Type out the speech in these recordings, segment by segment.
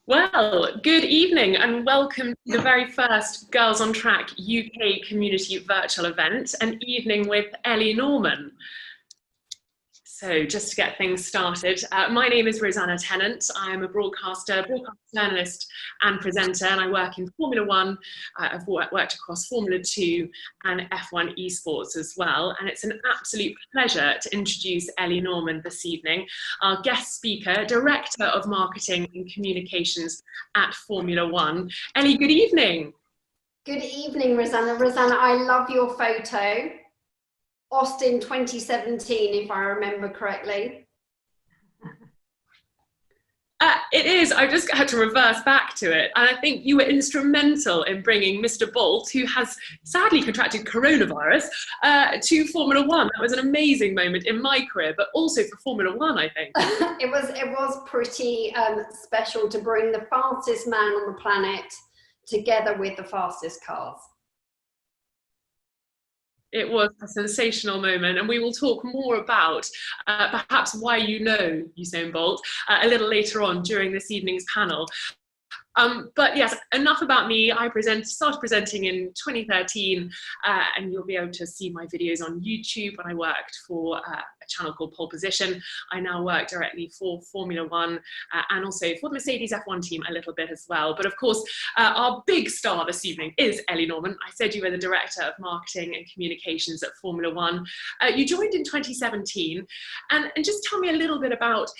Well, good evening and welcome to the very first Girls on Track UK community virtual event, an evening with Ellie Norman. So just to get things started, my name is Rosanna Tennant. I am a broadcast journalist and presenter, and I work in Formula One. I've worked across Formula 2 and F1 esports as well. And it's an absolute pleasure to introduce Ellie Norman this evening, our guest speaker, Director of Marketing and Communications at Formula One. Ellie, good evening. Good evening, Rosanna. Rosanna, I love your photo. Austin 2017, if I remember correctly. It is. I just had to reverse back to it. And I think you were instrumental in bringing Mr. Bolt, who has sadly contracted coronavirus, to Formula One. That was an amazing moment in my career, but also for Formula One, I think. It was pretty special to bring the fastest man on the planet together with the fastest cars. It was a sensational moment, and we will talk more about perhaps why you know Usain Bolt a little later on during this evening's panel. But yes, enough about me. I started presenting in 2013, and you'll be able to see my videos on YouTube. When I worked for a channel called Pole Position, I now work directly for Formula One and also for the Mercedes F1 team a little bit as well. But of course, our big star this evening is Ellie Norman. I said you were the Director of Marketing and Communications at Formula One. You joined in 2017, and just tell me a little bit about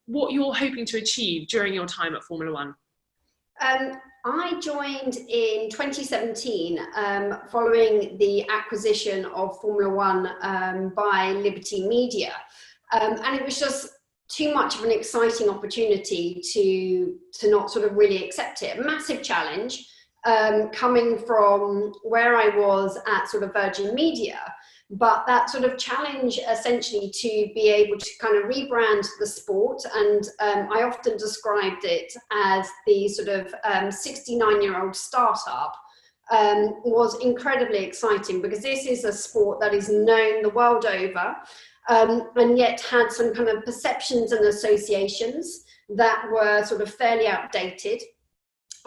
what you're hoping to achieve during your time at Formula One. I joined in 2017 following the acquisition of Formula One by Liberty Media, and it was just too much of an exciting opportunity to not sort of really accept it. A massive challenge coming from where I was at sort of Virgin Media, but that sort of challenge essentially to be able to kind of rebrand the sport, and I often described it as the sort of 69-year-old startup, was incredibly exciting, because this is a sport that is known the world over, and yet had some kind of perceptions and associations that were sort of fairly outdated.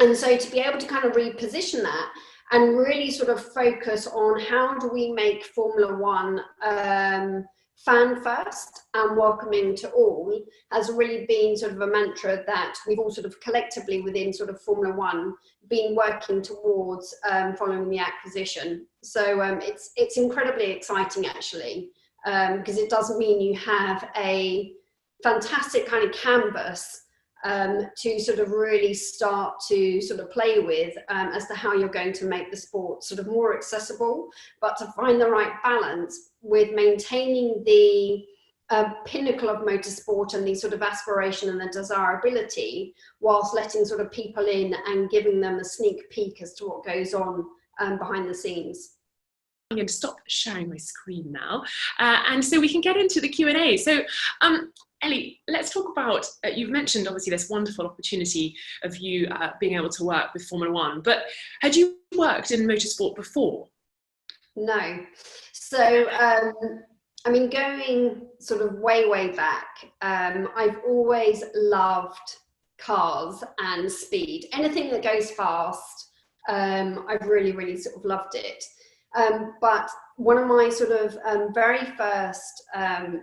And so to be able to kind of reposition that and really sort of focus on how do we make Formula One fan first and welcoming to all has really been sort of a mantra that we've all sort of collectively within sort of Formula One been working towards following the acquisition. So it's incredibly exciting actually, because it does mean you have a fantastic kind of canvas to sort of really start to sort of play with as to how you're going to make the sport sort of more accessible, but to find the right balance with maintaining the pinnacle of motorsport and the sort of aspiration and the desirability, whilst letting sort of people in and giving them a sneak peek as to what goes on behind the scenes. I'm going to stop sharing my screen now, and so we can get into the Q&A. So, Ellie, let's talk about, you've mentioned obviously this wonderful opportunity of you being able to work with Formula One, but had you worked in motorsport before? No. So, I mean, going sort of way back, I've always loved cars and speed. Anything that goes fast, I've really sort of loved it. But one of my sort of very first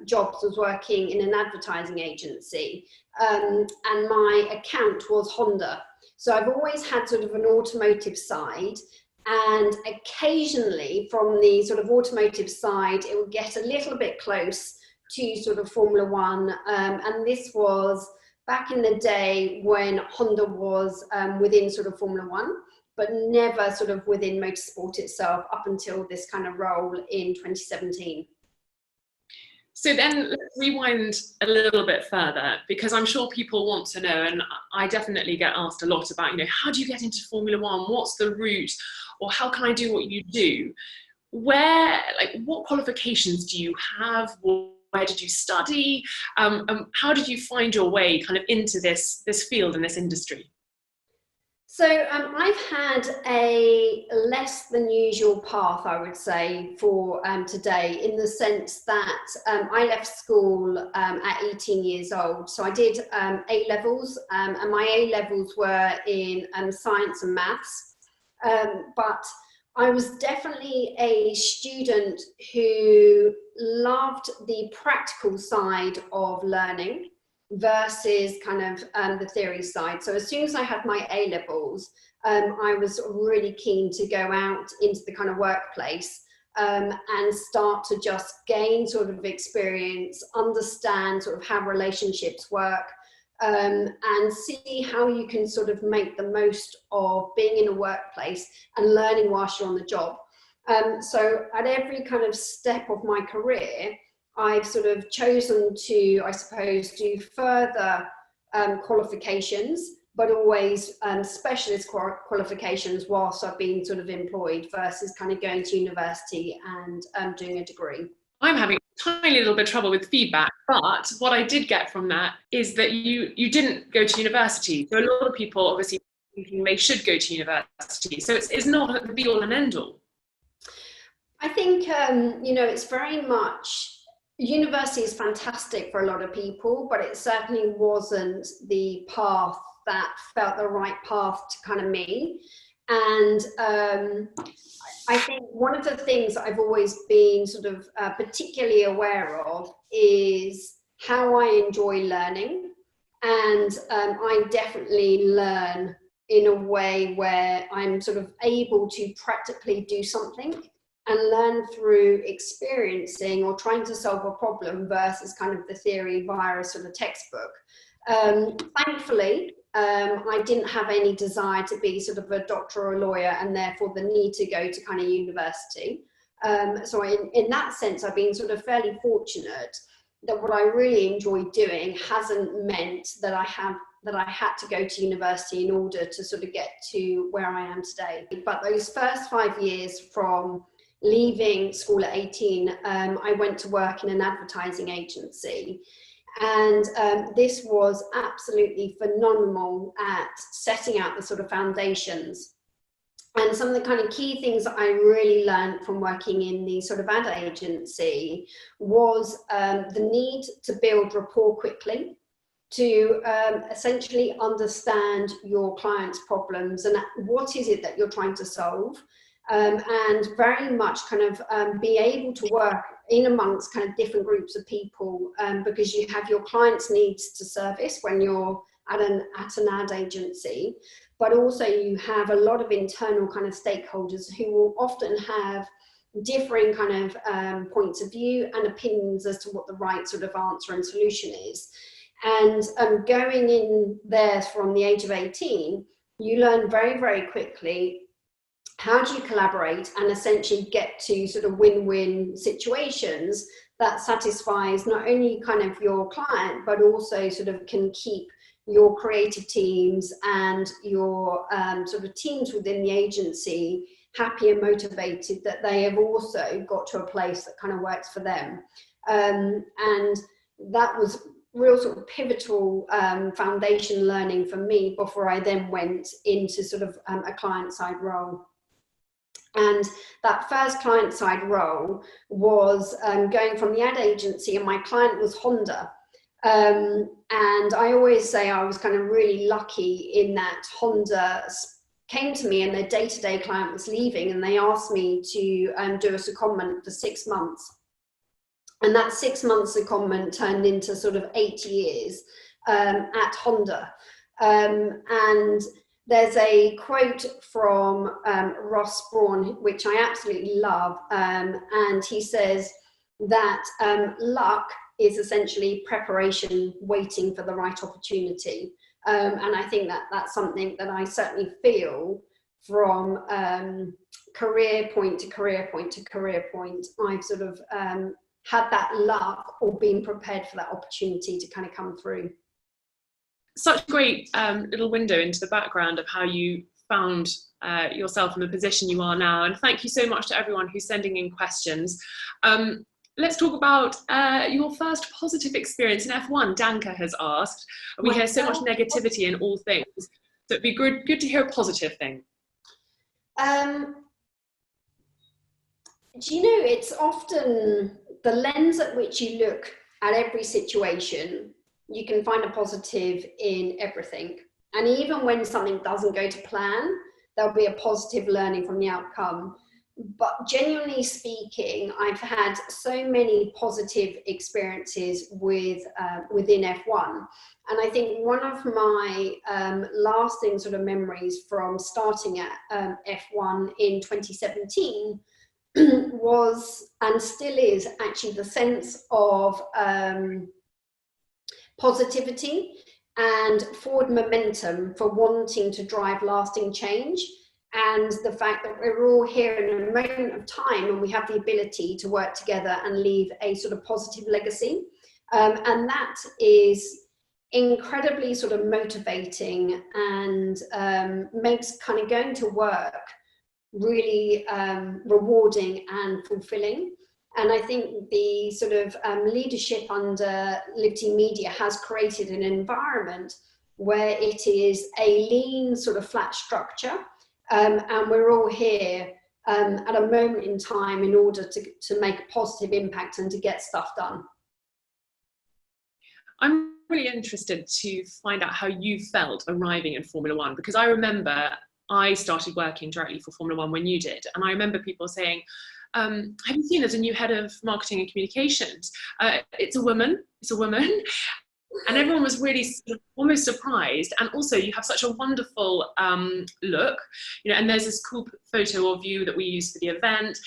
jobs was working in an advertising agency, and my account was Honda. So I've always had sort of an automotive side, and occasionally from the sort of automotive side, it would get a little bit close to sort of Formula One. And this was back in the day when Honda was within sort of Formula One, but never sort of within motorsport itself up until this kind of role in 2017. So then let's rewind a little bit further, because I'm sure people want to know, and I definitely get asked a lot about, how do you get into Formula One? What's the route? Or how can I do what you do? What qualifications do you have? Where did you study? How did you find your way kind of into this field and this industry? So I've had a less than usual path, I would say, for today, in the sense that I left school at 18 years old. So I did A-levels, and my A-levels were in science and maths. But I was definitely a student who loved the practical side of learning versus kind of the theory side. So as soon as I had my A-levels, I was really keen to go out into the kind of workplace and start to just gain sort of experience, understand sort of how relationships work, and see how you can sort of make the most of being in a workplace and learning whilst you're on the job. So at every kind of step of my career, I've sort of chosen to, I suppose, do further qualifications, but always specialist qualifications whilst I've been sort of employed, versus kind of going to university and doing a degree. I'm having a tiny little bit of trouble with feedback, but what I did get from that is that you didn't go to university. So a lot of people obviously thinking they should go to university. So it's not the be all and end all. I think, you know, it's very much, university is fantastic for a lot of people, but it certainly wasn't the path that felt the right path to kind of me. And I think one of the things I've always been sort of particularly aware of is how I enjoy learning. And I definitely learn in a way where I'm sort of able to practically do something and learn through experiencing or trying to solve a problem versus kind of the theory via a sort of textbook. Thankfully, I didn't have any desire to be sort of a doctor or a lawyer, and therefore the need to go to kind of university. So in that sense, I've been sort of fairly fortunate that what I really enjoy doing hasn't meant that I had to go to university in order to sort of get to where I am today. But those first 5 years from leaving school at 18, I went to work in an advertising agency. And this was absolutely phenomenal at setting out the sort of foundations. And some of the kind of key things that I really learned from working in the sort of ad agency was the need to build rapport quickly, to essentially understand your client's problems and what is it that you're trying to solve. And very much kind of be able to work in amongst kind of different groups of people, because you have your clients' needs to service when you're at an ad agency, but also you have a lot of internal kind of stakeholders who will often have differing kind of points of view and opinions as to what the right sort of answer and solution is. And going in there from the age of 18, you learn very, very quickly how do you collaborate and essentially get to sort of win-win situations that satisfies not only kind of your client, but also sort of can keep your creative teams and your sort of teams within the agency happy and motivated, that they have also got to a place that kind of works for them. And that was real sort of pivotal foundation learning for me before I then went into sort of a client-side role. And that first client-side role was going from the ad agency, and my client was Honda. And I always say I was kind of really lucky in that Honda came to me and their day-to-day client was leaving, and they asked me to do a secondment for 6 months. And that 6 months secondment turned into sort of 8 years at Honda. And there's a quote from Ross Brawn, which I absolutely love. And he says that luck is essentially preparation waiting for the right opportunity. And I think that that's something that I certainly feel from career point to career point to career point. I've sort of had that luck or been prepared for that opportunity to kind of come through. Such a great little window into the background of how you found yourself in the position you are now. And thank you so much to everyone who's sending in questions. Let's talk about your first positive experience in F1. Danka has asked. We hear so much negativity in all things. So it'd be good to hear a positive thing. Do you know, it's often the lens at which you look at every situation, you can find a positive in everything. And even when something doesn't go to plan, there'll be a positive learning from the outcome. But genuinely speaking, I've had so many positive experiences with within F1. And I think one of my lasting sort of memories from starting at F1 in 2017 was, and still is, actually the sense of positivity and forward momentum for wanting to drive lasting change, and the fact that we're all here in a moment of time and we have the ability to work together and leave a sort of positive legacy. And that is incredibly sort of motivating and makes kind of going to work really rewarding and fulfilling. And I think the sort of leadership under Liberty Media has created an environment where it is a lean sort of flat structure, and we're all here at a moment in time in order to make a positive impact and to get stuff done. I'm really interested to find out how you felt arriving in Formula One, because I remember I started working directly for Formula One when you did, and I remember people saying, have you seen there's a new head of marketing and communications? It's a woman. And everyone was really sort of almost surprised. And also you have such a wonderful look, you know, and there's this cool photo of you that we use for the event,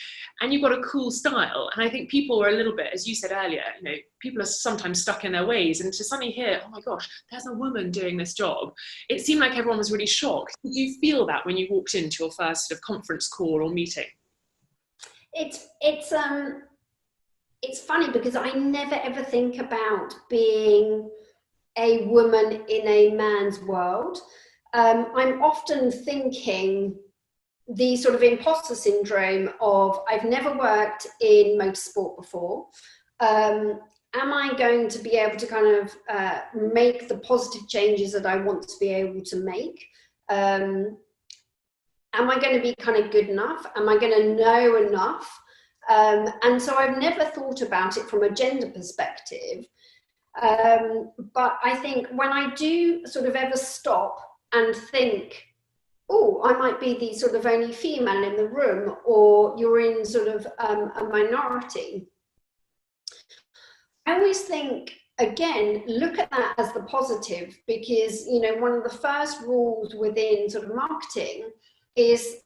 and you've got a cool style. And I think people were a little bit, as you said earlier, you know, people are sometimes stuck in their ways, and to suddenly hear, oh my gosh, there's a woman doing this job, it seemed like everyone was really shocked. Did you feel that when you walked into your first sort of conference call or meeting? It's funny because I never ever think about being a woman in a man's world. I'm often thinking the sort of imposter syndrome of, I've never worked in motorsport before. Am I going to be able to kind of make the positive changes that I want to be able to make? Am I going to be kind of good enough? Am I going to know enough? And so I've never thought about it from a gender perspective. But I think when I do sort of ever stop and think, oh, I might be the sort of only female in the room, or you're in sort of a minority, I always think, again, look at that as the positive, because, you know, one of the first rules within sort of marketing is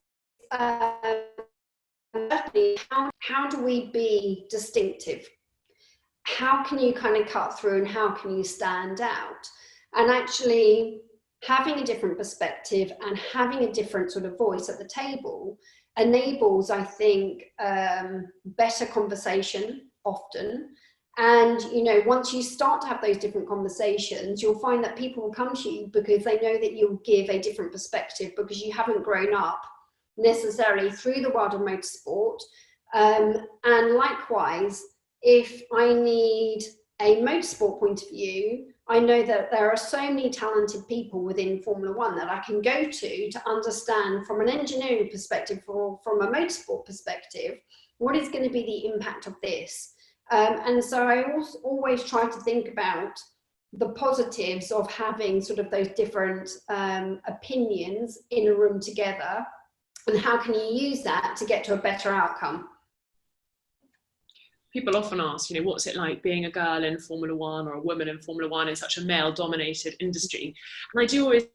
how do we be distinctive? How can you kind of cut through and how can you stand out? And actually having a different perspective and having a different sort of voice at the table enables, I think, better conversation often. And, you know, once you start to have those different conversations, you'll find that people will come to you because they know that you'll give a different perspective, because you haven't grown up necessarily through the world of motorsport. And likewise, if I need a motorsport point of view, I know that there are so many talented people within Formula One that I can go to understand from an engineering perspective or from a motorsport perspective, what is going to be the impact of this. And so I also always try to think about the positives of having sort of those different opinions in a room together, and how can you use that to get to a better outcome. People often ask, you know, what's it like being a girl in Formula One or a woman in Formula One in such a male-dominated industry? And I do always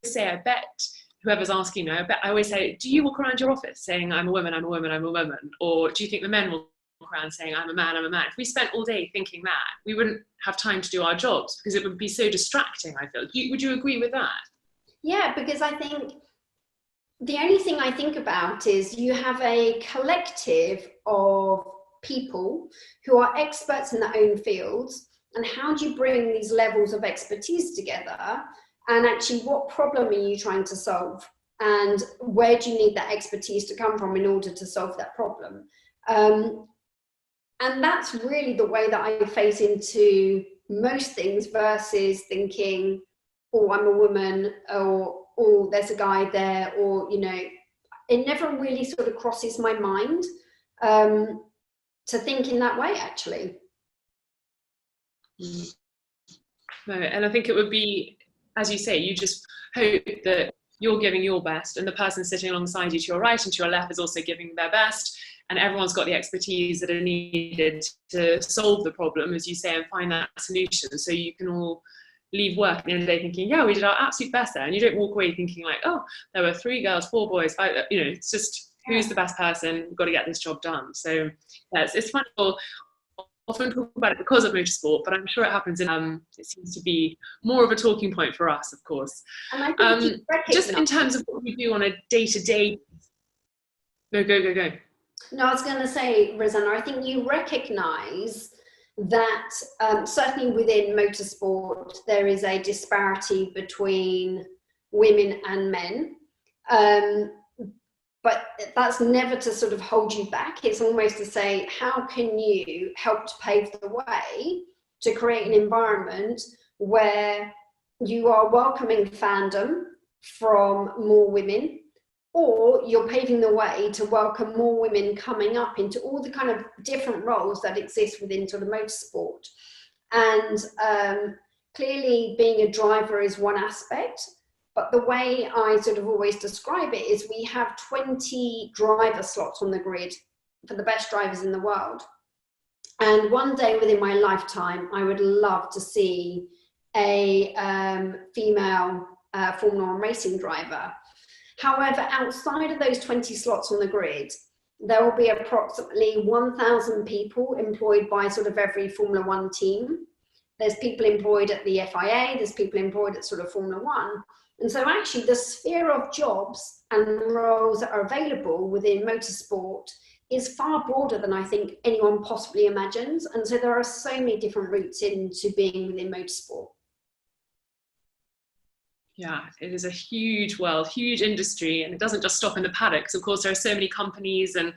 say, I bet whoever's asking me, I always say, do you walk around your office saying, I'm a woman, I'm a woman, I'm a woman? Or do you think the men will walk around saying, I'm a man, I'm a man? If we spent all day thinking that, we wouldn't have time to do our jobs, because it would be so distracting, I feel. Would you agree with that? Yeah, because I think the only thing I think about is you have a collective of people who are experts in their own fields, and how do you bring these levels of expertise together, and actually what problem are you trying to solve, and where do you need that expertise to come from in order to solve that problem. And that's really the way that I face into most things, versus thinking, oh, I'm a woman, or oh, there's a guy there, or, you know, it never really sort of crosses my mind to think in that way, actually. No, and I think it would be, as you say, you just hope that you're giving your best and the person sitting alongside you to your right and to your left is also giving their best, and everyone's got the expertise that are needed to solve the problem, as you say, and find that solution, so you can all leave work at the end of the day thinking, yeah, we did our absolute best there, and you don't walk away thinking like, oh, there were 3 girls, 4 boys, 5, you know, it's just who's the best person, we've got to get this job done. So yeah, it's wonderful. Often talk about it because of motorsport, but I'm sure it happens in, it seems to be more of a talking point for us, of course. And I think just in terms of what we do on a day-to-day, go. No, I was going to say, Rosanna, I think you recognise that certainly within motorsport, there is a disparity between women and men. But that's never to sort of hold you back. It's almost to say, how can you help to pave the way to create an environment where you are welcoming fandom from more women, or you're paving the way to welcome more women coming up into all the kind of different roles that exist within sort of motorsport. And clearly being a driver is one aspect, but the way I sort of always describe it is we have 20 driver slots on the grid for the best drivers in the world. And one day within my lifetime, I would love to see a female Formula 1 racing driver. However, outside of those 20 slots on the grid, there will be approximately 1,000 people employed by sort of every Formula 1 team. There's people employed at the FIA, there's people employed at sort of Formula 1. And so actually the sphere of jobs and roles that are available within motorsport is far broader than I think anyone possibly imagines. And so there are so many different routes into being within motorsport. Yeah, it is a huge world, huge industry, and it doesn't just stop in the paddocks. Of course, there are so many companies and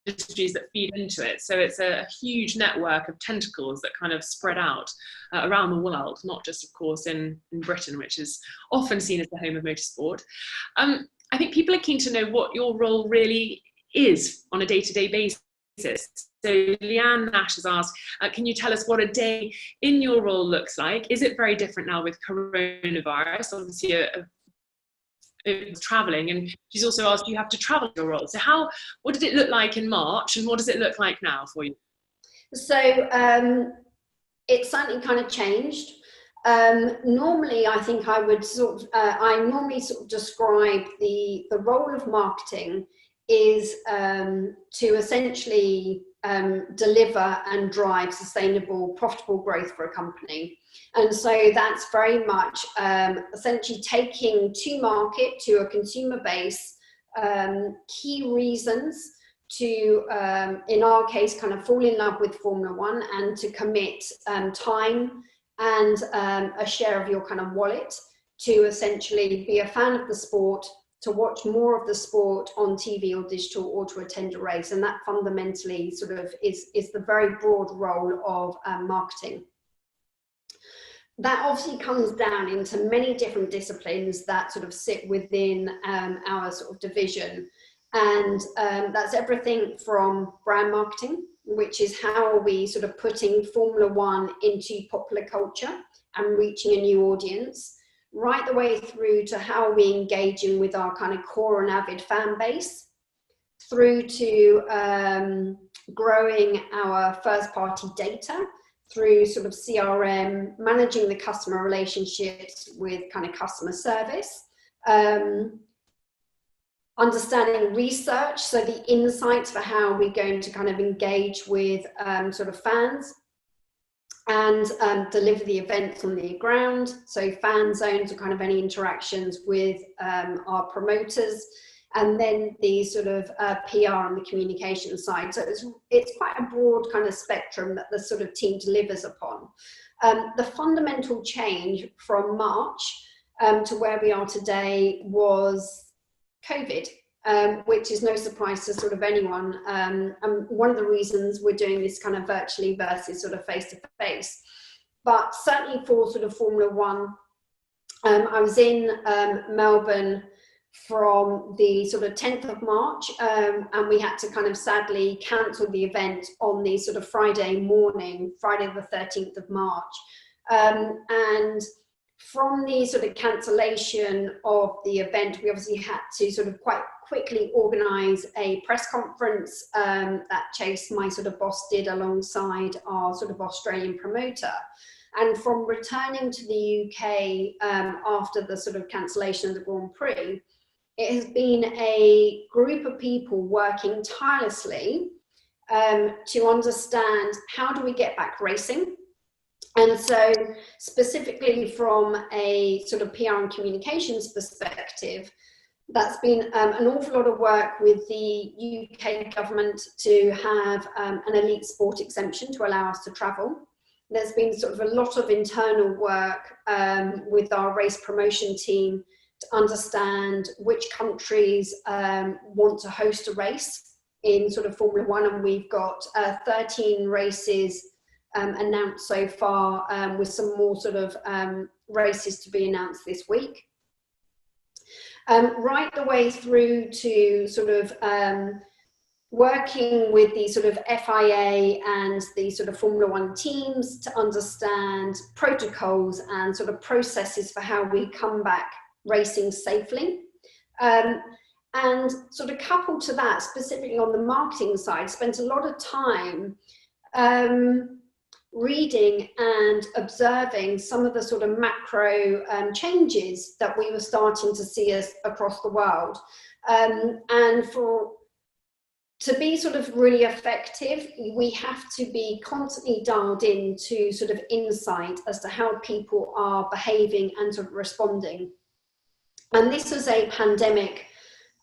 industries that feed into it. So it's a huge network of tentacles that kind of spread out around the world, not just, of course, in Britain, which is often seen as the home of motorsport. I think people are keen to know what your role really is on a day-to-day basis. So Leanne Nash has asked, can you tell us what a day in your role looks like? Is it very different now with coronavirus? Obviously, traveling, and she's also asked, you have to travel your role. So what did it look like in March, and what does it look like now for you? So it certainly kind of changed. Normally, I think I would I normally describe the role of marketing is to essentially deliver and drive sustainable, profitable growth for a company. And so that's very much essentially taking to market, to a consumer base, key reasons to, in our case, kind of fall in love with Formula 1 and to commit time and a share of your kind of wallet to essentially be a fan of the sport, to watch more of the sport on TV or digital, or to attend a race. And that fundamentally sort of is the very broad role of marketing. That obviously comes down into many different disciplines that sort of sit within our sort of division. And that's everything from brand marketing, which is how are we sort of putting Formula 1 into popular culture and reaching a new audience, right the way through to how are we engaging with our kind of core and avid fan base, through to growing our first party data through sort of CRM, managing the customer relationships with kind of customer service, understanding research, so the insights for how we're going to kind of engage with sort of fans, and deliver the events on the ground, so fan zones or kind of any interactions with our promoters, and then the sort of PR and the communication side. So it's quite a broad kind of spectrum that the sort of team delivers upon. The fundamental change from March to where we are today was COVID, which is no surprise to sort of anyone. And one of the reasons we're doing this kind of virtually versus sort of face-to-face. But certainly for sort of Formula 1, I was in Melbourne from the sort of 10th of March, and we had to kind of sadly cancel the event on the sort of Friday morning, Friday the 13th of March. And from the sort of cancellation of the event, we obviously had to sort of quite quickly organise a press conference that Chase, my sort of boss, did alongside our sort of Australian promoter. And from returning to the UK after the sort of cancellation of the Grand Prix, it has been a group of people working tirelessly to understand how do we get back racing. And so specifically from a sort of PR and communications perspective, that's been an awful lot of work with the UK government to have an elite sport exemption to allow us to travel. There's been sort of a lot of internal work with our race promotion team to understand which countries want to host a race in sort of Formula One, and we've got 13 races announced so far, with some more sort of races to be announced this week. Right the way through to sort of working with the sort of FIA and the sort of Formula One teams to understand protocols and sort of processes for how we come back racing safely. And sort of coupled to that, specifically on the marketing side, spent a lot of time reading and observing some of the sort of macro changes that we were starting to see across the world. And to be sort of really effective, we have to be constantly dialed into sort of insight as to how people are behaving and sort of responding. And this was a pandemic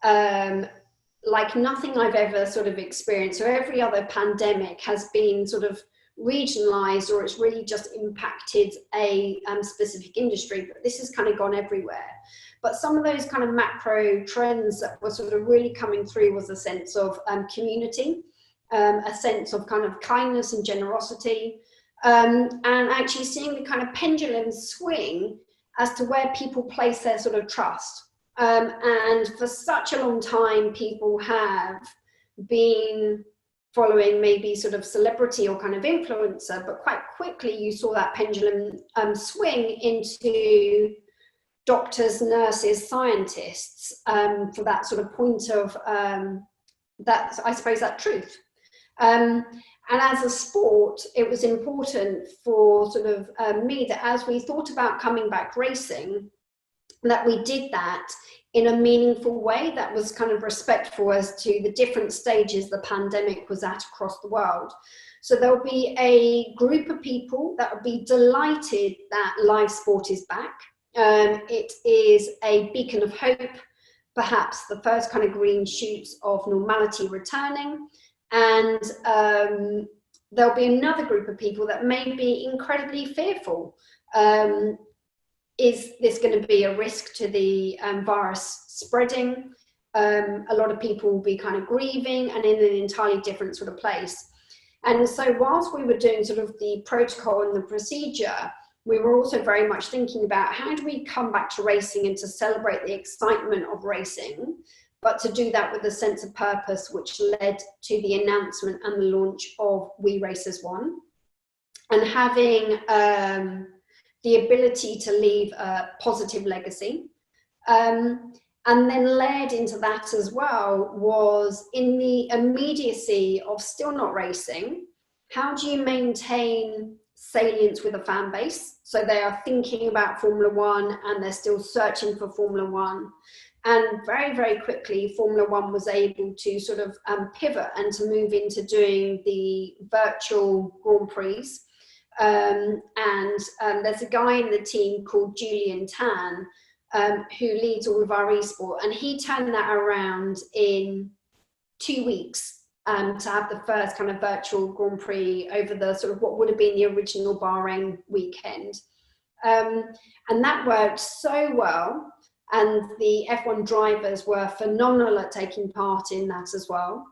like nothing I've ever sort of experienced. So every other pandemic has been sort of regionalized, or it's really just impacted a specific industry, but this has kind of gone everywhere. But some of those kind of macro trends that were sort of really coming through was a sense of community, a sense of kind of kindness and generosity, and actually seeing the kind of pendulum swing as to where people place their sort of trust. And for such a long time, people have been following maybe sort of celebrity or kind of influencer, but quite quickly you saw that pendulum swing into doctors, nurses, scientists, for that sort of point of that, I suppose, that truth. And as a sport, it was important for sort of me that as we thought about coming back racing, that we did that in a meaningful way that was kind of respectful as to the different stages the pandemic was at across the world. So there'll be a group of people that will be delighted that live sport is back. It is a beacon of hope, perhaps the first kind of green shoots of normality returning. And there'll be another group of people that may be incredibly fearful. Is this going to be a risk to the virus spreading? A lot of people will be kind of grieving and in an entirely different sort of place. And so whilst we were doing sort of the protocol and the procedure, we were also very much thinking about how do we come back to racing and to celebrate the excitement of racing, but to do that with a sense of purpose, which led to the announcement and the launch of We Race as One, and having the ability to leave a positive legacy. And then layered into that as well was, in the immediacy of still not racing, how do you maintain salience with a fan base? So they are thinking about Formula One and they're still searching for Formula One. And very, very quickly, Formula One was able to sort of pivot and to move into doing the virtual Grand Prix. And there's a guy in the team called Julian Tan, who leads all of our esport, and he turned that around in 2 weeks to have the first kind of virtual Grand Prix over the sort of what would have been the original Bahrain weekend. And that worked so well, and the F1 drivers were phenomenal at taking part in that as well.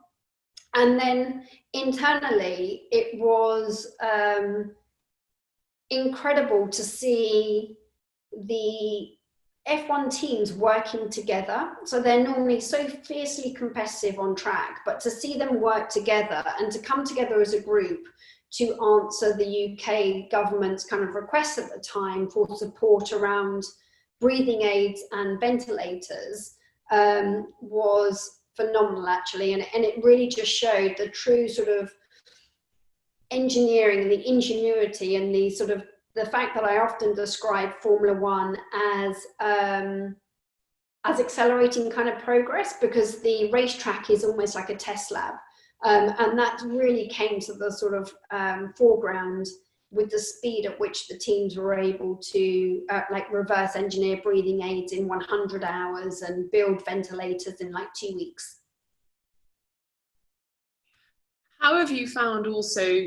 And then internally, it was incredible to see the F1 teams working together. So they're normally so fiercely competitive on track, but to see them work together and to come together as a group to answer the UK government's kind of requests at the time for support around breathing aids and ventilators was phenomenal, actually. And it really just showed the true sort of engineering and the ingenuity and the sort of the fact that I often describe Formula One as accelerating kind of progress, because the racetrack is almost like a test lab. And that really came to the sort of foreground with the speed at which the teams were able to like reverse engineer breathing aids in 100 hours and build ventilators in like 2 weeks. How have you found also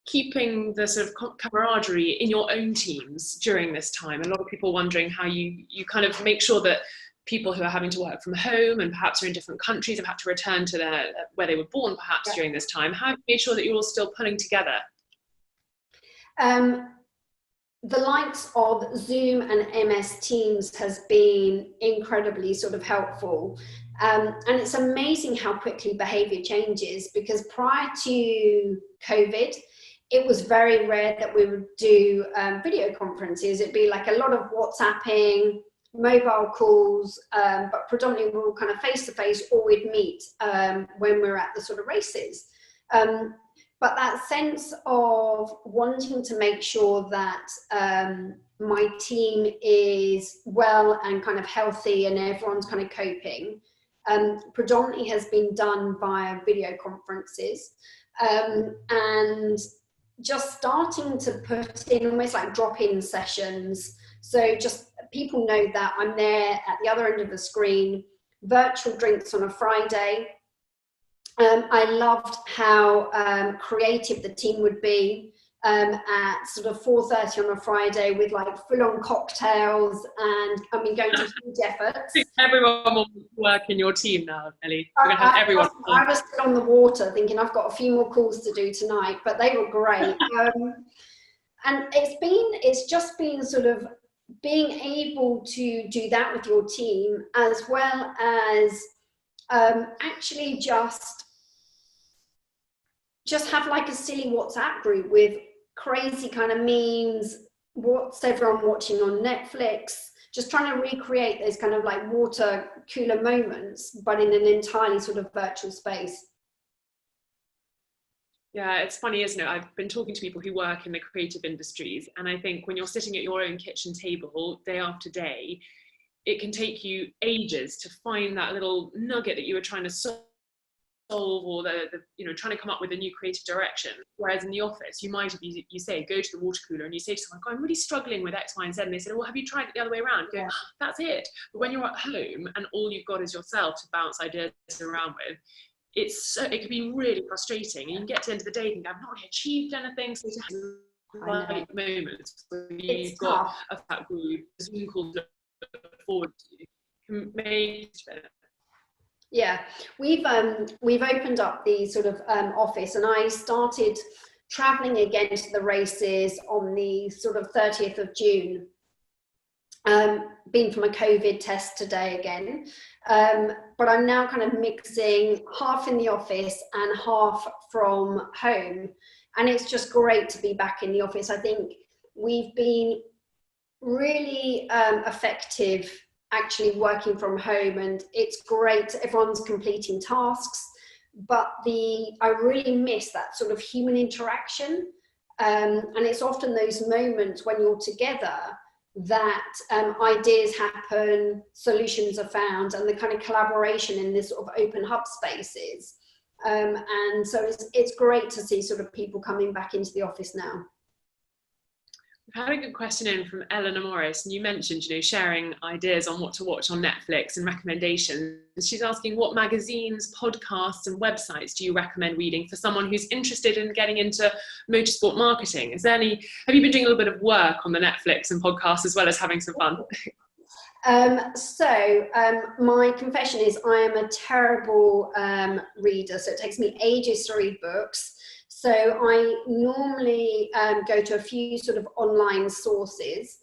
keeping the sort of camaraderie in your own teams during this time? A lot of people wondering how you kind of make sure that people who are having to work from home and perhaps are in different countries have had to return to where they were born perhaps during this time, how have you made sure that you're all still pulling together? The likes of Zoom and MS Teams has been incredibly sort of helpful. And it's amazing how quickly behavior changes, because prior to COVID, it was very rare that we would do video conferences. It'd be like a lot of WhatsApping, mobile calls, but predominantly we were kind of face-to-face, or we'd meet when we were at the sort of races. But that sense of wanting to make sure that my team is well and kind of healthy and everyone's kind of coping, predominantly has been done via video conferences. And just starting to put in almost like drop-in sessions. So just people know that I'm there at the other end of the screen, virtual drinks on a Friday. I loved how creative the team would be at sort of 4:30 on a Friday with like full-on cocktails and, I mean, going to huge efforts. Everyone will work in your team now, Ellie. We're going to have everyone. I was still on the water thinking I've got a few more calls to do tonight, but they were great. And it's just been sort of being able to do that with your team, as well as actually just have like a silly WhatsApp group with crazy kind of memes, what's everyone watching on Netflix, just trying to recreate those kind of like water cooler moments, but in an entirely sort of virtual space. Yeah, it's funny, isn't it? I've been talking to people who work in the creative industries, and I think when you're sitting at your own kitchen table day after day, it can take you ages to find that little nugget that you were trying to solve, or the trying to come up with a new creative direction. Whereas in the office, you might have, you say, go to the water cooler and you say to someone, I'm really struggling with X, Y, and Z. And they say, well, have you tried it the other way around? You go, that's it. But when you're at home and all you've got is yourself to bounce ideas around with, it can be really frustrating. And you can get to the end of the day and think, I've not really achieved anything. So it's right moments where you've got a fat group, a Zoom call to look forward to, can make it. Yeah, we've opened up the sort of office, and I started traveling again to the races on the sort of 30th of June. Been from a COVID test today again, but I'm now kind of mixing half in the office and half from home, and it's just great to be back in the office. I think we've been really effective actually working from home, and it's great, everyone's completing tasks, but I really miss that sort of human interaction, and it's often those moments when you're together that ideas happen, solutions are found, and the kind of collaboration in this sort of open hub spaces, and so it's great to see sort of people coming back into the office now. We've had a good question in from Eleanor Morris, and you mentioned, sharing ideas on what to watch on Netflix and recommendations. She's asking, what magazines, podcasts, and websites do you recommend reading for someone who's interested in getting into motorsport marketing? Have you been doing a little bit of work on the Netflix and podcasts as well as having some fun? My confession is I am a terrible reader, so it takes me ages to read books. So I normally go to a few sort of online sources.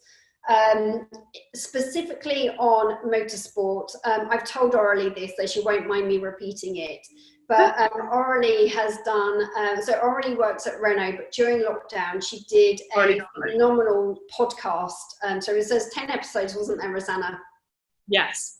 specifically on motorsport. I've told Aurelie this, so she won't mind me repeating it. But Aurelie has done, so Aurelie works at Renault, but during lockdown, she did a phenomenal podcast. So it says 10 episodes, wasn't there, Rosanna? Yes.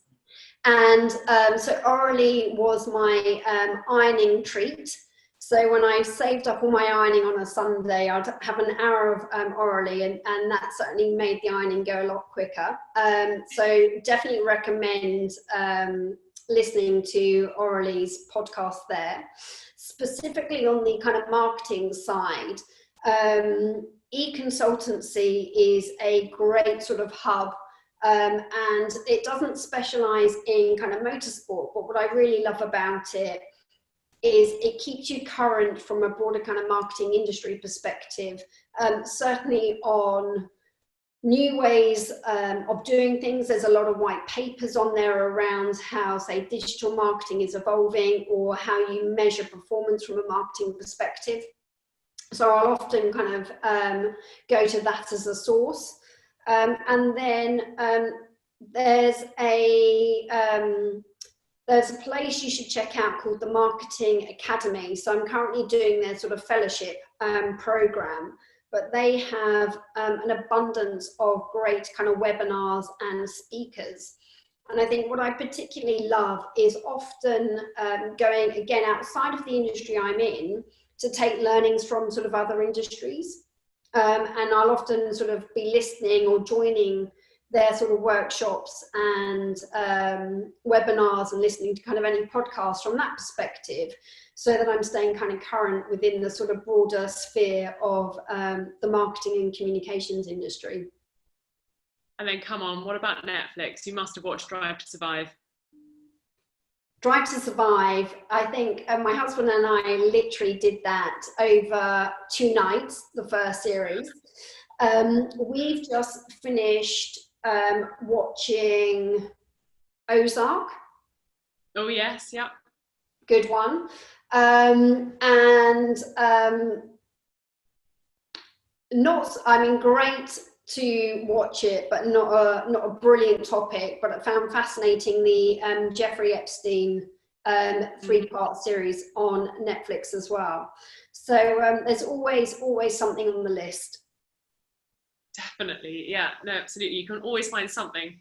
And so Aurelie was my ironing treat. So when I saved up all my ironing on a Sunday, I'd have an hour of Aurelie, and that certainly made the ironing go a lot quicker. So definitely recommend listening to Aurelie's podcast there. Specifically on the kind of marketing side, e-consultancy is a great sort of hub, and it doesn't specialize in kind of motorsport, but what I really love about it is it keeps you current from a broader kind of marketing industry perspective, certainly on new ways of doing things. There's a lot of white papers on there around how, say, digital marketing is evolving, or how you measure performance from a marketing perspective. So I'll often kind of go to that as a source. And then there's a place you should check out called the Marketing Academy. So I'm currently doing their sort of fellowship program, but they have an abundance of great kind of webinars and speakers. And I think what I particularly love is often going, again, outside of the industry I'm in, to take learnings from sort of other industries. And I'll often sort of be listening or joining their sort of workshops and webinars, and listening to kind of any podcasts from that perspective, so that I'm staying kind of current within the sort of broader sphere of the marketing and communications industry. And then come on, what about Netflix? You must have watched Drive to Survive. Drive to Survive, I think my husband and I literally did that over 2 nights, the first series. We've just finished watching Ozark. Oh yes, yeah. Good one. Not, I mean, great to watch it, but not a brilliant topic. But I found fascinating the Jeffrey Epstein 3-part series on Netflix as well. So there's always something on the list. Definitely, yeah, no, absolutely. You can always find something.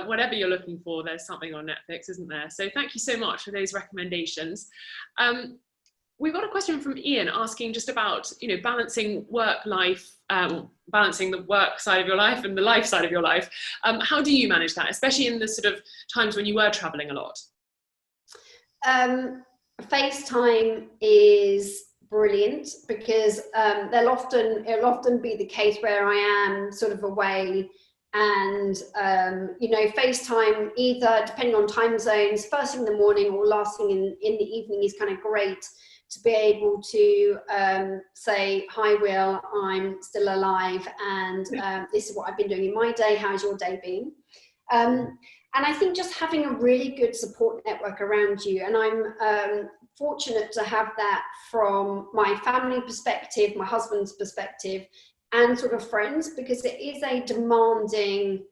Whatever you're looking for, there's something on Netflix, isn't there? So thank you so much for those recommendations. We've got a question from Ian asking just about, balancing work-life, balancing the work side of your life and the life side of your life. How do you manage that, especially in the sort of times when you were traveling a lot? FaceTime is brilliant, because it'll often be the case where I am sort of away, and FaceTime, either depending on time zones, first thing in the morning or last thing in the evening, is kind of great to be able to say, hi Will, I'm still alive, and this is what I've been doing in my day, how's your day been? And I think just having a really good support network around you, and I'm fortunate to have that from my family perspective, my husband's perspective, and sort of friends, because it is a demanding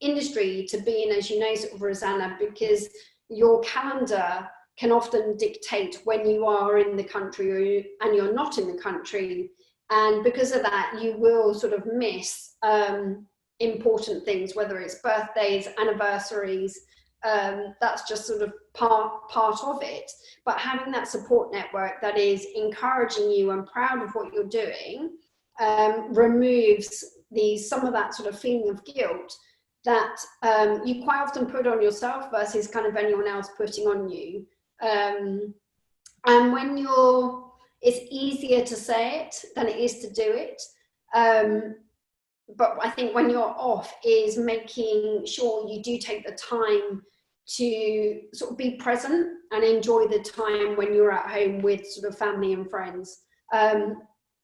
industry to be in, as you know, sort of, Rosanna, because your calendar can often dictate when you are in the country and you're not in the country. And because of that, you will sort of miss important things, whether it's birthdays, anniversaries. That's just sort of part of it. But having that support network that is encouraging you and proud of what you're doing removes some of that sort of feeling of guilt that you quite often put on yourself versus kind of anyone else putting on you. And when it's easier to say it than it is to do it. But I think when you're off is making sure you do take the time to sort of be present and enjoy the time when you're at home with sort of family and friends. And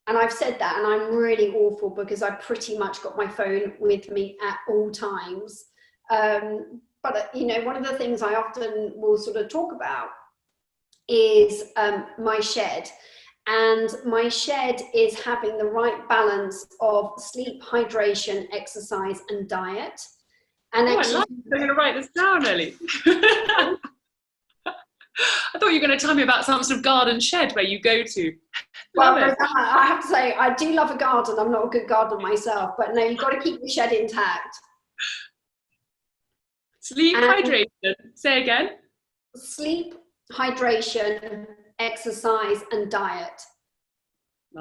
I've said that, and I'm really awful because I pretty much got my phone with me at all times. But one of the things I often will sort of talk about is my shed. And my shed is having the right balance of sleep, hydration, exercise, and diet. And oh, I like it. I'm going to write this down, Ellie. I thought you were going to tell me about some sort of garden shed where you go to. Well, I have to say, I do love a garden. I'm not a good gardener myself, but no, you've got to keep the shed intact. Sleep, hydration. Say again. Sleep, hydration, exercise, and diet.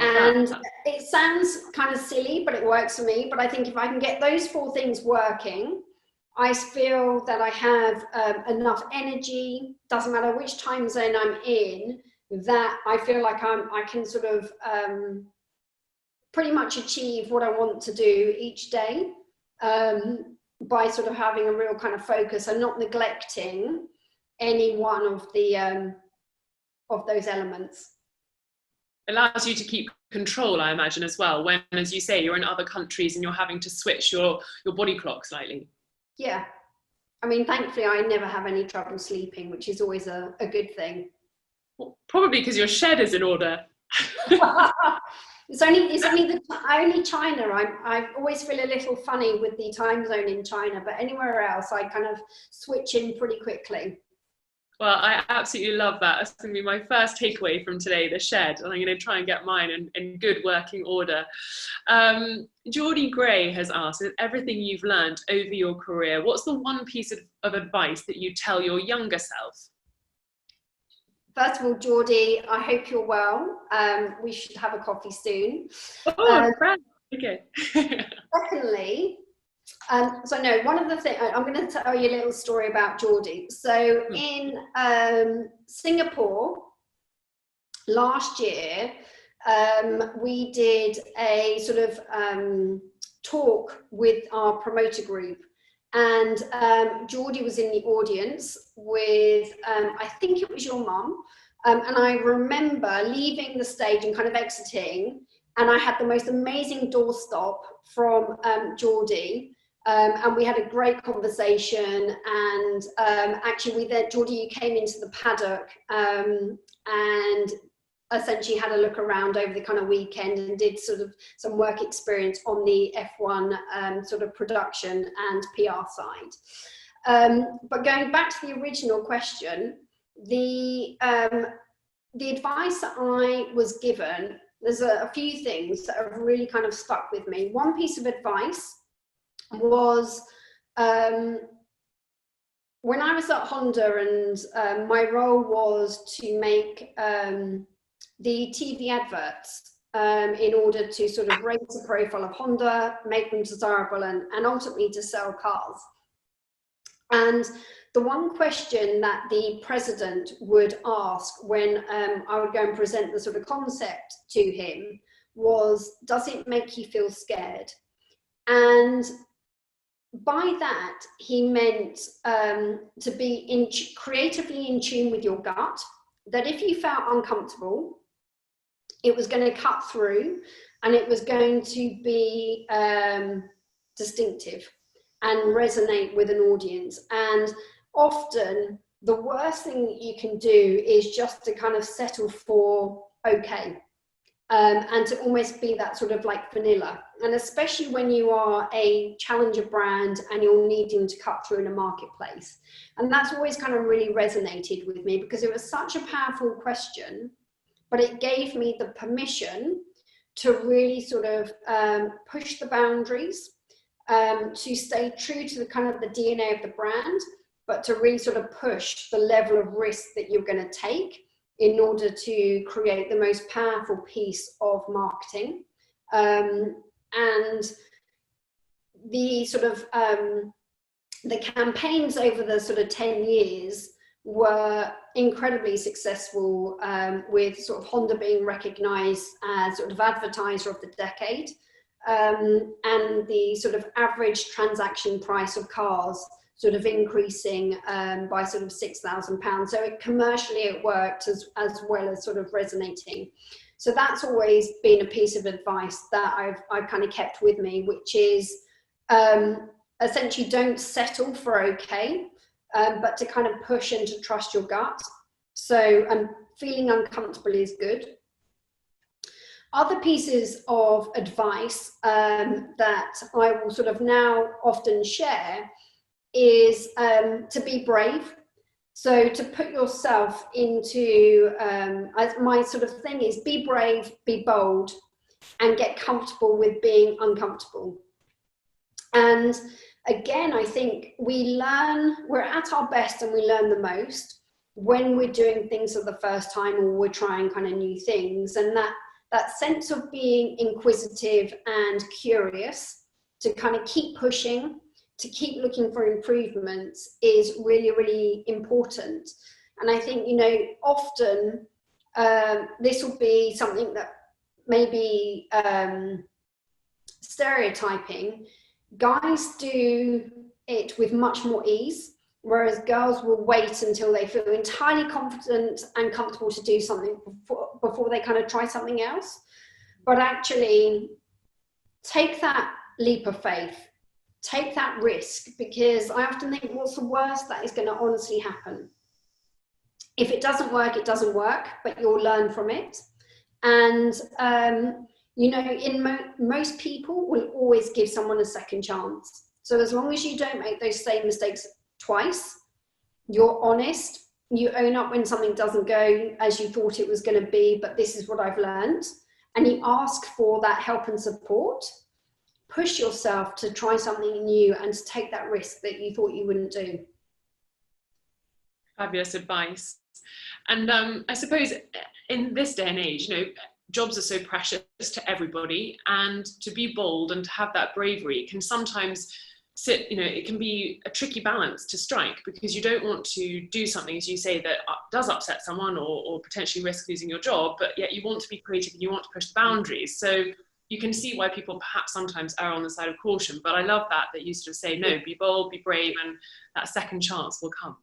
And it sounds kind of silly, but it works for me. But I think if I can get those 4 things working, I feel that I have enough energy, doesn't matter which time zone I'm in, that I feel like I can sort of pretty much achieve what I want to do each day by sort of having a real kind of focus and not neglecting any one of the of those elements. Allows you to keep control, I imagine, as well, when, as you say, you're in other countries and you're having to switch your body clock slightly. Yeah. I mean, thankfully, I never have any trouble sleeping, which is always a good thing. Well, probably because your shed is in order. It's only China. I always feel a little funny with the time zone in China, but anywhere else, I kind of switch in pretty quickly. Well, I absolutely love that. That's going to be my first takeaway from today, the shed, and I'm going to try and get mine in good working order. Geordie Gray has asked, with everything you've learned over your career, what's the one piece of advice that you tell your younger self? First of all, Geordie, I hope you're well. We should have a coffee soon. Oh, okay. Secondly, so no, one of the things, I'm going to tell you a little story about Geordie. So in Singapore last year, we did a sort of talk with our promoter group, and Geordie was in the audience with, I think it was your mum, and I remember leaving the stage and kind of exiting, and I had the most amazing doorstop from Geordie. And we had a great conversation, and actually Geordie, you came into the paddock and essentially had a look around over the kind of weekend and did sort of some work experience on the F1 sort of production and PR side. But going back to the original question, the advice that I was given, there's a few things that have really kind of stuck with me. One piece of advice was when I was at Honda, and my role was to make the TV adverts in order to sort of raise the profile of Honda, make them desirable, and ultimately to sell cars. And the one question that the president would ask when I would go and present the sort of concept to him was, does it make you feel scared? And by that, he meant to be creatively in tune with your gut, that if you felt uncomfortable, it was going to cut through and it was going to be distinctive and resonate with an audience. And often the worst thing that you can do is just to kind of settle for okay. And to almost be that sort of like vanilla. And especially when you are a challenger brand and you're needing to cut through in a marketplace. And that's always kind of really resonated with me because it was such a powerful question, but it gave me the permission to really sort of push the boundaries, to stay true to the kind of the DNA of the brand, but to really sort of push the level of risk that you're going to take in order to create the most powerful piece of marketing. And the sort of the campaigns over the sort of 10 years were incredibly successful, with sort of Honda being recognized as sort of advertiser of the decade, and the sort of average transaction price of cars sort of increasing by sort of £6,000. So commercially it worked as well as sort of resonating. So that's always been a piece of advice that I've kind of kept with me, which is essentially don't settle for okay, but to kind of push and to trust your gut. So feeling uncomfortable is good, Other pieces of advice that I will sort of now often share is to be brave. So to put yourself into, my sort of thing is be brave, be bold, and get comfortable with being uncomfortable. And again, I think we're at our best and we learn the most when we're doing things for the first time or we're trying kind of new things. And that sense of being inquisitive and curious, to kind of keep pushing, to keep looking for improvements is really, really important. And I think, you know, often this will be something that maybe stereotyping. Guys do it with much more ease, whereas girls will wait until they feel entirely confident and comfortable to do something before they kind of try something else. But actually, take that leap of faith, take that risk, because I often think, what's the worst that is going to honestly happen? If it doesn't work, it doesn't work, but you'll learn from it. And you know, most people will always give someone a second chance. So as long as you don't make those same mistakes twice, you're honest, you own up when something doesn't go as you thought it was going to be, but this is what I've learned, and you ask for that help and support, push yourself to try something new and to take that risk that you thought you wouldn't do. Fabulous advice. And I suppose in this day and age, you know, jobs are so precious to everybody, and to be bold and to have that bravery can sometimes you know, it can be a tricky balance to strike, because you don't want to do something, as you say, that does upset someone or potentially risk losing your job, but yet you want to be creative and you want to push the boundaries. So you can see why people perhaps sometimes err on the side of caution. But I love that you sort of say, no, be bold, be brave, and that second chance will come.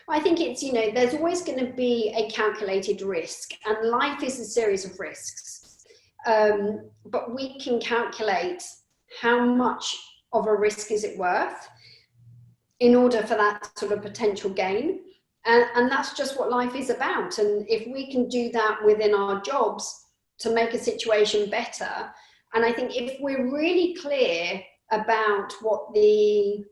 I think it's, you know, there's always going to be a calculated risk, and life is a series of risks. But we can calculate how much of a risk is it worth in order for that sort of potential gain. And that's just what life is about. And if we can do that within our jobs to make a situation better, and I think if we're really clear about what the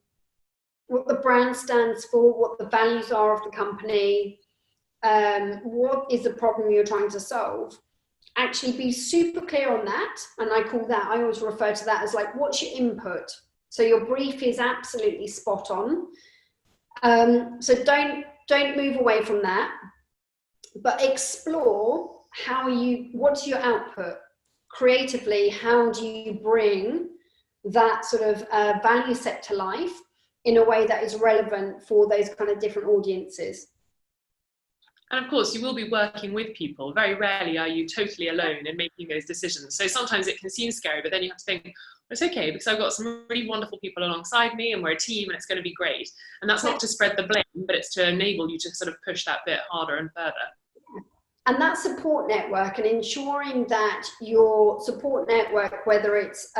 brand stands for, what the values are of the company, what is the problem you're trying to solve, actually be super clear on that. And I always refer to that as like, what's your input? So your brief is absolutely spot on. So don't move away from that, but explore what's your output? Creatively, how do you bring that sort of value set to life in a way that is relevant for those kind of different audiences? And of course, you will be working with people. Very rarely are you totally alone in making those decisions. So sometimes it can seem scary, but then you have to think, it's okay, because I've got some really wonderful people alongside me and we're a team and it's going to be great. And that's not to spread the blame, but it's to enable you to sort of push that bit harder and further. And that support network, and ensuring that your support network, whether it's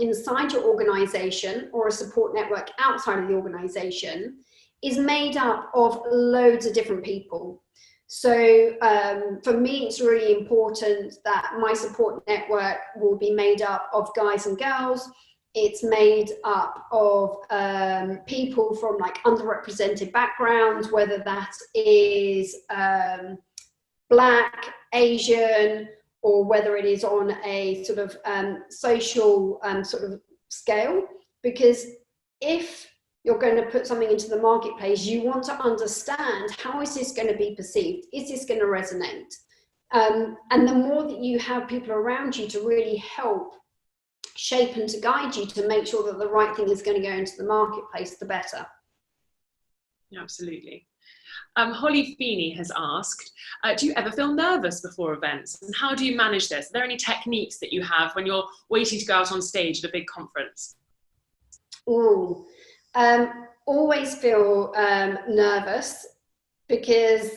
inside your organization or a support network outside of the organization, is made up of loads of different people. So for me, it's really important that my support network will be made up of guys and girls. It's made up of people from like underrepresented backgrounds, whether that is Black, Asian, or whether it is on a sort of social sort of scale. Because if you're going to put something into the marketplace, you want to understand, how is this going to be perceived? Is this going to resonate? And the more that you have people around you to really help shape and to guide you to make sure that the right thing is going to go into the marketplace, the better. Absolutely. Holly Feeney has asked, do you ever feel nervous before events? And how do you manage this? Are there any techniques that you have when you're waiting to go out on stage at a big conference? Ooh. Always feel nervous, because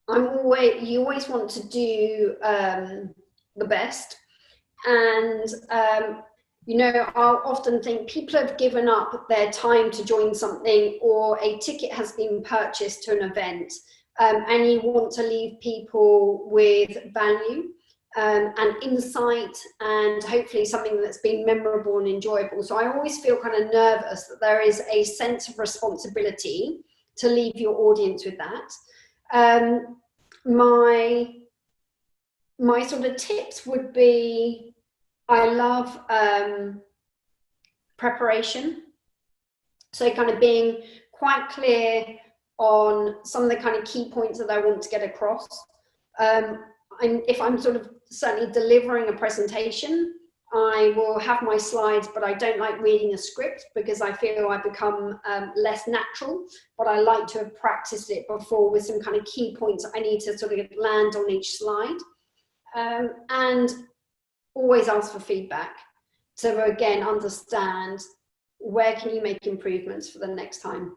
you always want to do the best. And you know, I'll often think people have given up their time to join something, or a ticket has been purchased to an event, and you want to leave people with value. and insight, and hopefully something that's been memorable and enjoyable. So I always feel kind of nervous that there is a sense of responsibility to leave your audience with that. My sort of tips would be, I love preparation. So kind of being quite clear on some of the kind of key points that I want to get across. And if I'm sort of certainly delivering a presentation, I will have my slides, but I don't like reading a script because I feel I become less natural, but I like to have practiced it before with some kind of key points I need to sort of land on each slide. And always ask for feedback. So again, understand where can you make improvements for the next time.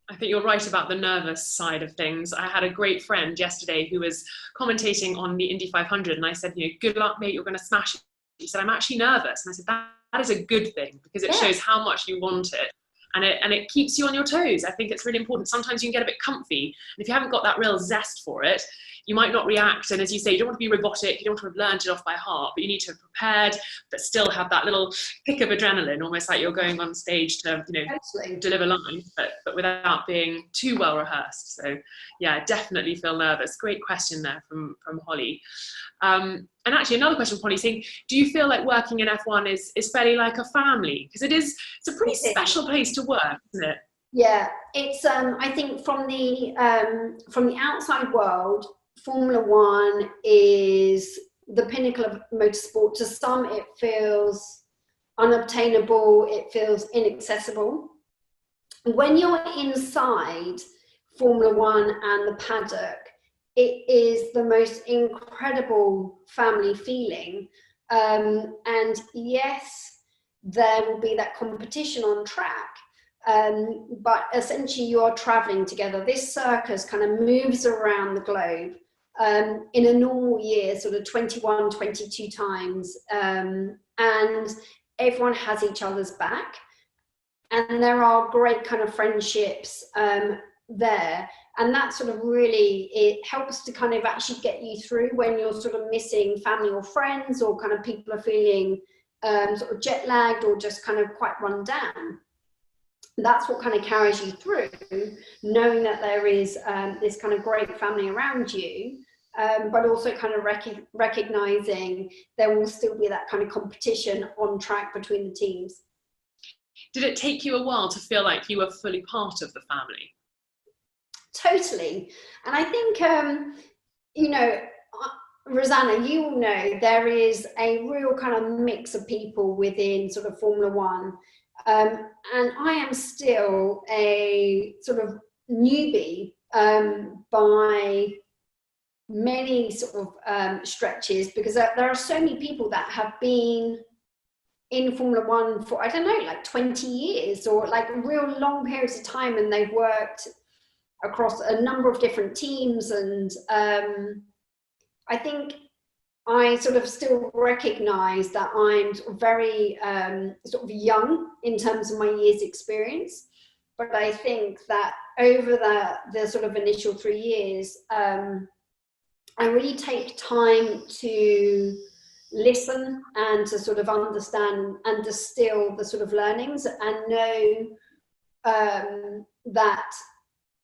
I think you're right about the nervous side of things. I had a great friend yesterday who was commentating on the Indy 500, and I said, you know, good luck, mate, you're going to smash it. He said, I'm actually nervous. And I said, that is a good thing, because it shows how much you want it. And it keeps you on your toes. I think it's really important. Sometimes you can get a bit comfy, and if you haven't got that real zest for it, you might not react. And as you say, you don't want to be robotic, you don't want to have learned it off by heart, but you need to have prepared, but still have that little kick of adrenaline, almost like you're going on stage to, you know, deliver lines, but without being too well rehearsed. So yeah, definitely feel nervous. Great question there from Holly. And actually another question from Holly saying, do you feel like working in F1 is fairly like a family? Because it's a pretty special place to work, isn't it? Yeah, it's I think from the outside world, Formula One is the pinnacle of motorsport. To some, it feels unobtainable, it feels inaccessible. When you're inside Formula One and the paddock, it is the most incredible family feeling. And yes, there will be that competition on track. But essentially you are traveling together. This circus kind of moves around the globe in a normal year, sort of 21, 22 times. And everyone has each other's back. And there are great kind of friendships there. And that sort of really, it helps to kind of actually get you through when you're sort of missing family or friends, or kind of people are feeling sort of jet lagged or just kind of quite run down. That's what kind of carries you through, knowing that there is this kind of great family around you, but also kind of recognizing there will still be that kind of competition on track between the teams. Did it take you a while to feel like you were fully part of the family? Totally. And I think, you know, Rosanna, you will know there is a real kind of mix of people within sort of Formula One. And I am still a sort of newbie by many sort of stretches, because there are so many people that have been in Formula One for, I don't know, like 20 years or like real long periods of time, and they've worked across a number of different teams. And I think I sort of still recognize that I'm sort of very sort of young in terms of my years experience. But I think that over the sort of initial 3 years, I really take time to listen and to sort of understand and distill the sort of learnings, and know that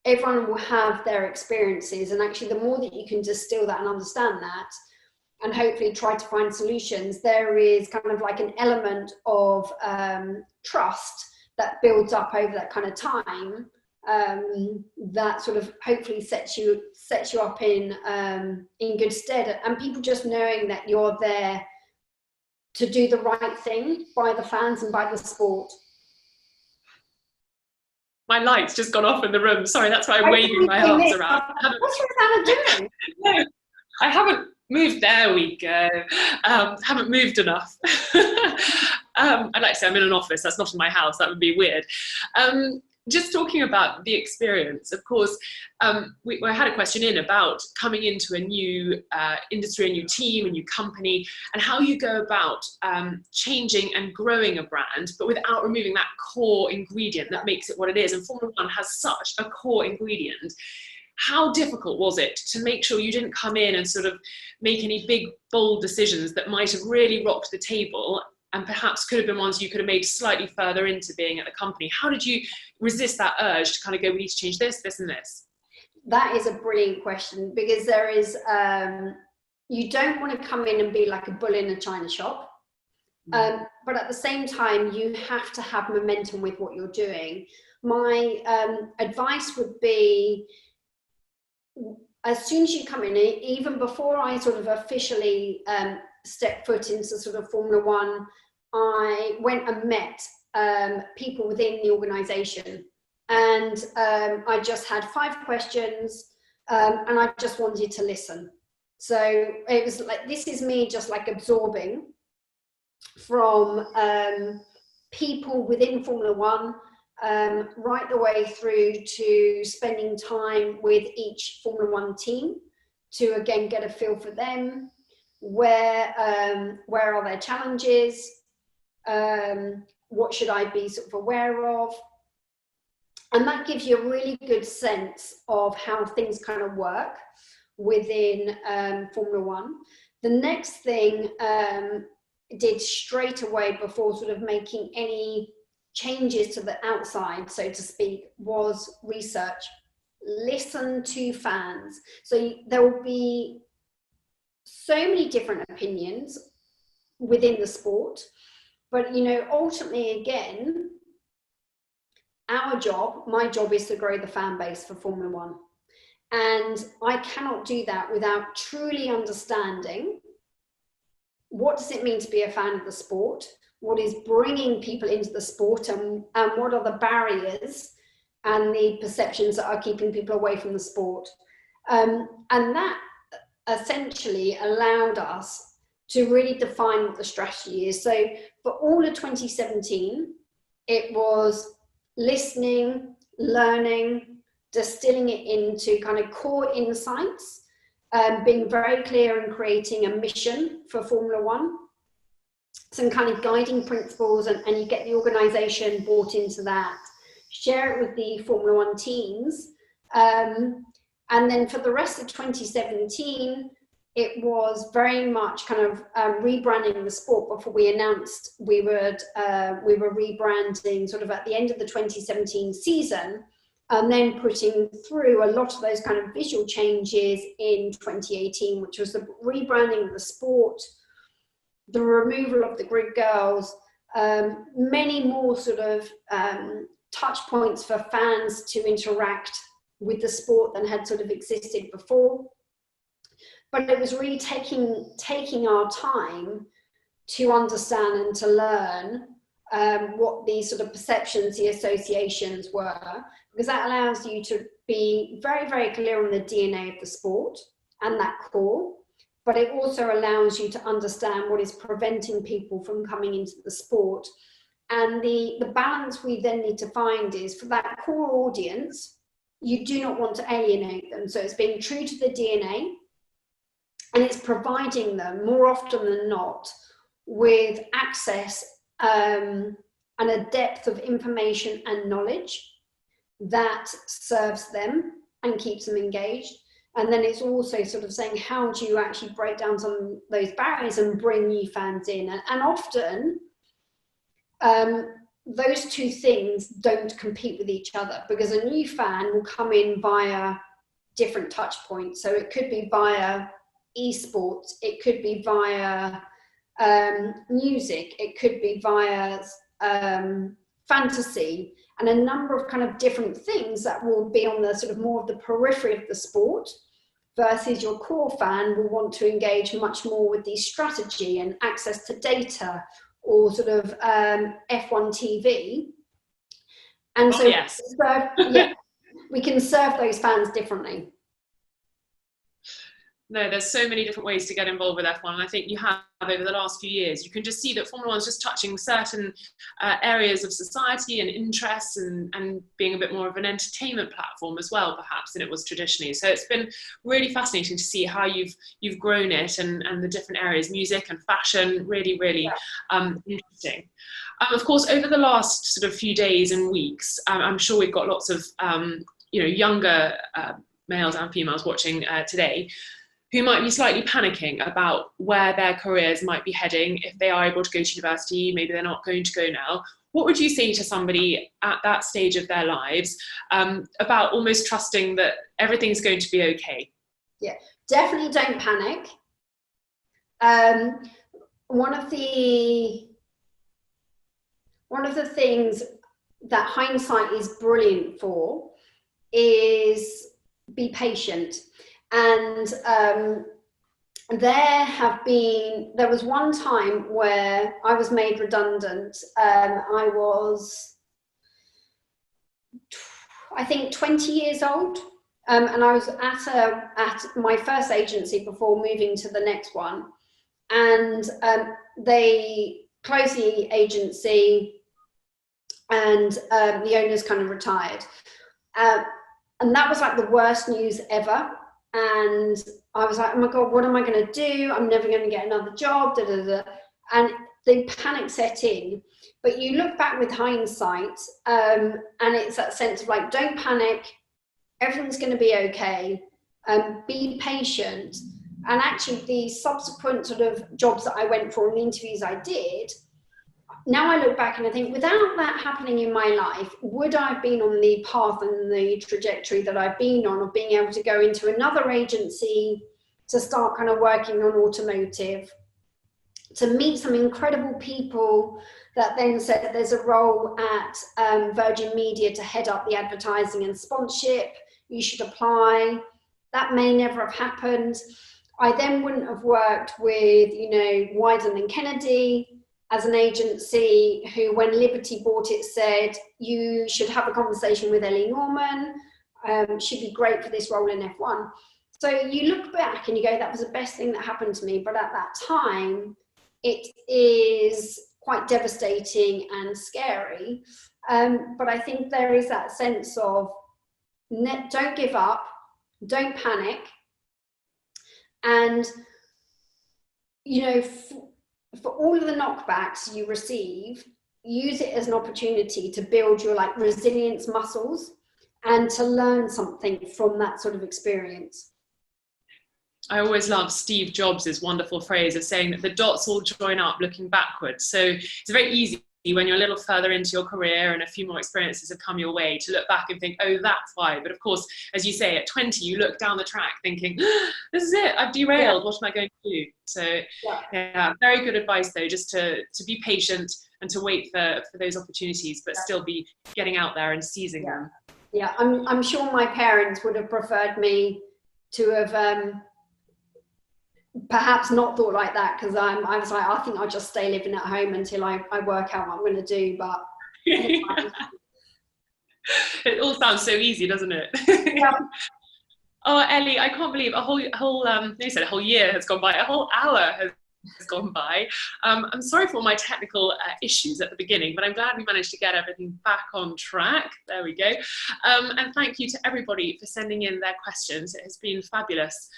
everyone will have their experiences. And actually, the more that you can distill that and understand that, and hopefully try to find solutions, there is kind of like an element of trust that builds up over that kind of time, that sort of hopefully sets you up in good stead. And people just knowing that you're there to do the right thing by the fans and by the sport. My light's just gone off in the room. Sorry, that's why I'm waving my arms around. What's Rosanna doing? No, I haven't moved. There we go. Haven't moved enough. I'd like to say I'm in an office. That's not in my house. That would be weird. Just talking about the experience, of course, we had a question in about coming into a new industry, a new team, a new company, and how you go about changing and growing a brand, but without removing that core ingredient that makes it what it is. And Formula One has such a core ingredient. how difficult was it to make sure you didn't come in and sort of make any big, bold decisions that might have really rocked the table and perhaps could have been ones you could have made slightly further into being at the company? How did you resist that urge to kind of go, we need to change this, this and this? That is a brilliant question, because there is, you don't want to come in and be like a bull in a china shop. But at the same time, you have to have momentum with what you're doing. My advice would be, as soon as you come in, even before I sort of officially stepped foot into sort of Formula One, I went and met people within the organisation, and I just had 5 questions, and I just wanted to listen. So it was like, this is me just like absorbing from people within Formula One, right the way through to spending time with each Formula One team to again get a feel for them. Where are their challenges? What should I be sort of aware of? And that gives you a really good sense of how things kind of work within Formula One. The next thing did straight away, before sort of making any changes to the outside, so to speak, was research. Listen to fans. So there will be so many different opinions within the sport, but you know, ultimately, again, our job, my job, is to grow the fan base for Formula One, and I cannot do that without truly understanding what does it mean to be a fan of the sport, what is bringing people into the sport, and what are the barriers and the perceptions that are keeping people away from the sport. And that essentially allowed us to really define what the strategy is. So for all of 2017, it was listening, learning, distilling it into kind of core insights, being very clear and creating a mission for Formula One, some kind of guiding principles, and you get the organisation bought into that, share it with the Formula One teams. And then for the rest of 2017, it was very much kind of rebranding the sport. Before we announced we were rebranding sort of at the end of the 2017 season, and then putting through a lot of those kind of visual changes in 2018, which was the rebranding of the sport, the removal of the grid girls, many more sort of touch points for fans to interact with the sport than had sort of existed before. But it was really taking our time to understand and to learn what these sort of perceptions, the associations were, because that allows you to be very, very clear on the DNA of the sport and that core, but it also allows you to understand what is preventing people from coming into the sport. And the balance we then need to find is, for that core audience, you do not want to alienate them. So it's being true to the DNA, and it's providing them more often than not with access and a depth of information and knowledge that serves them and keeps them engaged. And then it's also sort of saying, how do you actually break down some of those barriers and bring new fans in? And often those two things don't compete with each other, because a new fan will come in via different touch points. So it could be via esports, it could be via music, it could be via fantasy, and a number of kind of different things that will be on the sort of more of the periphery of the sport, versus your core fan will want to engage much more with the strategy and access to data, or sort of F1 TV. And so yes. we can serve those fans differently. No, there's so many different ways to get involved with F1, and I think you have over the last few years. You can just see that Formula One is just touching certain areas of society and interests, and being a bit more of an entertainment platform as well, perhaps, than it was traditionally. So it's been really fascinating to see how you've grown it, and the different areas, music and fashion, really, really interesting. Of course, over the last sort of few days and weeks, I'm sure we've got lots of younger males and females watching today, who might be slightly panicking about where their careers might be heading if they are able to go to university, maybe they're not going to go now. What would you say to somebody at that stage of their lives about almost trusting that everything's going to be okay? Yeah, definitely don't panic. One of the things that hindsight is brilliant for is be patient. And there was one time where I was made redundant. I was, I think, 20 years old, and I was at my first agency before moving to the next one, and they closed the agency, and the owners kind of retired, and that was like the worst news ever. And I was like, oh my God, what am I going to do? I'm never going to get another job, da, da, da. And the panic set in. But you look back with hindsight, and it's that sense of like, don't panic, everything's going to be okay, be patient. And actually the subsequent sort of jobs that I went for and the interviews I did, now I look back and I think, without that happening in my life, would I have been on the path and the trajectory that I've been on, of being able to go into another agency to start kind of working on automotive, to meet some incredible people that then said there's a role at Virgin Media to head up the advertising and sponsorship, you should apply. That may never have happened. I then wouldn't have worked with, you know, Wyden and Kennedy as an agency who, when Liberty bought it, said, you should have a conversation with Ellie Norman. She'd be great for this role in F1. So you look back and you go, that was the best thing that happened to me. But at that time, it is quite devastating and scary. But I think there is that sense of don't give up, don't panic. And, you know, for all of the knockbacks you receive, use it as an opportunity to build your like resilience muscles and to learn something from that sort of experience. I always love Steve Jobs' wonderful phrase of saying that the dots all join up looking backwards. So it's very easy when you're a little further into your career and a few more experiences have come your way to look back and think, oh, that's why. But of course, as you say, at 20, you look down the track thinking, this is it, I've derailed, what am I going to do? So yeah, very good advice though, just to be patient and to wait for those opportunities, but still be getting out there and seizing them. Yeah, I'm sure my parents would have preferred me to have perhaps not thought like that, because I was like, I think I'll just stay living at home until I work out what I'm going to do. But it all sounds so easy, doesn't it? Yeah. Oh, Ellie, I can't believe you said a whole year has gone by, a whole hour has gone by. I'm sorry for all my technical issues at the beginning, but I'm glad we managed to get everything back on track. There we go. And thank you to everybody for sending in their questions. It has been fabulous.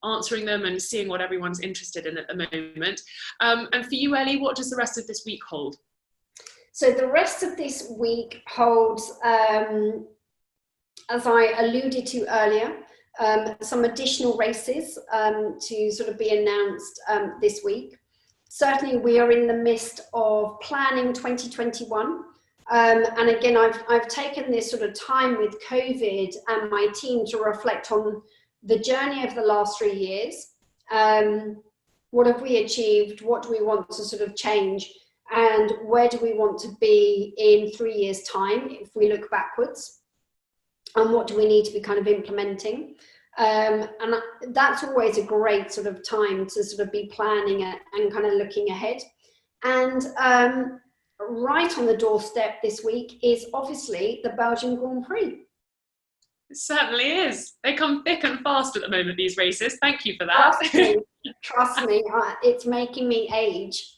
Answering them and seeing what everyone's interested in at the moment. And for you, Ellie, what does the rest of this week hold? So the rest of this week holds, as I alluded to earlier, some additional races to sort of be announced this week. Certainly we are in the midst of planning 2021. And again, I've taken this sort of time with COVID and my team to reflect on the journey of the last 3 years. What have we achieved? What do we want to sort of change? And where do we want to be in 3 years' time if we look backwards? And what do we need to be kind of implementing? And that's always a great sort of time to sort of be planning and kind of looking ahead. And right on the doorstep this week is obviously the Belgian Grand Prix. It certainly is. They come thick and fast at the moment, these races. Thank you for that. Trust me, it's making me age.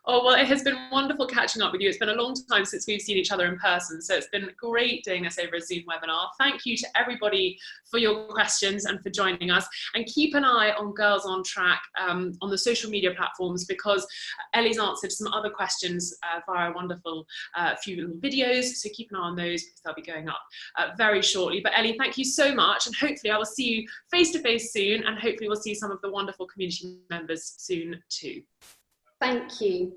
Oh, well, it has been wonderful catching up with you. It's been a long time since we've seen each other in person, so it's been great doing this over a Zoom webinar. Thank you to everybody for your questions and for joining us. And keep an eye on Girls on Track on the social media platforms, because Ellie's answered some other questions via a wonderful few little videos, so keep an eye on those because they'll be going up very shortly. But Ellie, thank you so much, and hopefully I will see you face to face soon, and hopefully we'll see some of the wonderful community members soon too. Thank you.